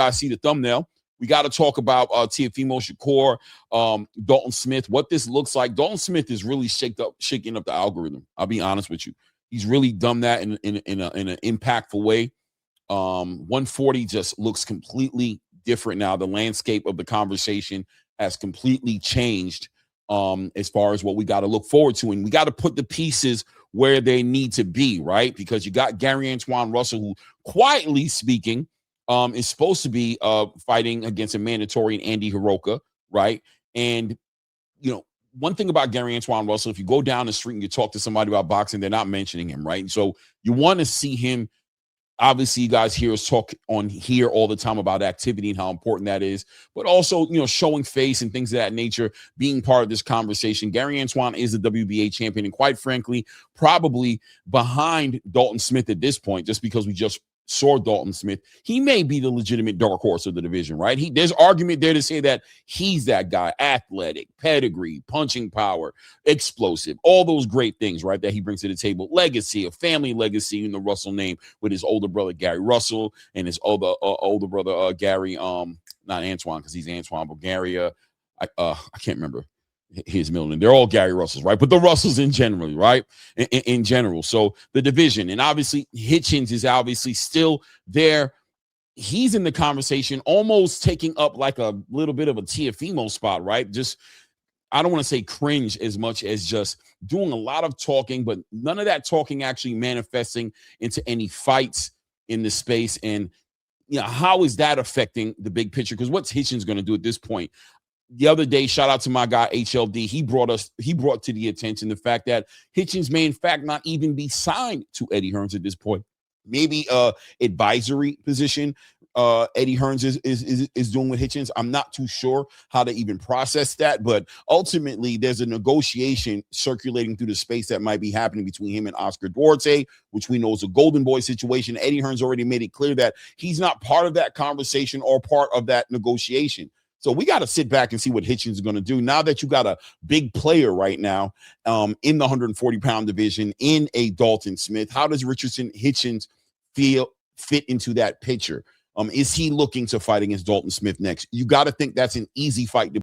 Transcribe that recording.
guys see the thumbnail. We got to talk about Teofimo Shakur, Dalton Smith, what this looks like. Dalton Smith is really shaking up the algorithm. I'll be honest with you. He's really done that in an impactful way. 140 just looks completely different now. The landscape of the conversation has completely changed as far as what we got to look forward to. And we got to put the pieces where they need to be, right? Because you got Gary Antoine Russell, who, quietly speaking, is supposed to be fighting against a mandatory in Andy Hiroka, right? And, you know, one thing about Gary Antoine Russell, if you go down the street and you talk to somebody about boxing, they're not mentioning him, right? And so you want to see him. Obviously, you guys hear us talk on here all the time about activity and how important that is, but also, you know, showing face and things of that nature, being part of this conversation. Gary Antoine is the WBA champion, and quite frankly, probably behind Dalton Smith at this point, just because we just saw Dalton Smith. He may be the legitimate dark horse of the division, right? There's argument there to say that he's that guy, athletic, pedigree, punching power, explosive, all those great things, right, that he brings to the table. Legacy, a family legacy in the Russell name with his older brother, Gary Russell, and his older brother, Gary, not Antoine, because he's Antoine, but Gary, I can't remember his middle name. They're all Gary Russells, right? But the Russells in general, right? In general. So the division, and obviously Hitchens is obviously still there. He's in the conversation, almost taking up like a little bit of a Teofimo spot, right? Just, I don't want to say cringe as much as just doing a lot of talking, but none of that talking actually manifesting into any fights in the space. And, you know, how is that affecting the big picture? Because what's Hitchens going to do at this point? The other day, shout out to my guy HLD. He brought to the attention the fact that Hitchens may in fact not even be signed to Eddie Hearns at this point. Maybe advisory position Eddie Hearns is doing with Hitchens. I'm not too sure how to even process that, but ultimately there's a negotiation circulating through the space that might be happening between him and Oscar Duarte, which we know is a golden boy situation. Eddie Hearns already made it clear that he's not part of that conversation or part of that negotiation. So we got to sit back and see what Hitchens is going to do now that you got a big player right now in the 140-pound division in a Dalton Smith. How does Richardson Hitchens fit into that picture? Is he looking to fight against Dalton Smith next? You got to think that's an easy fight to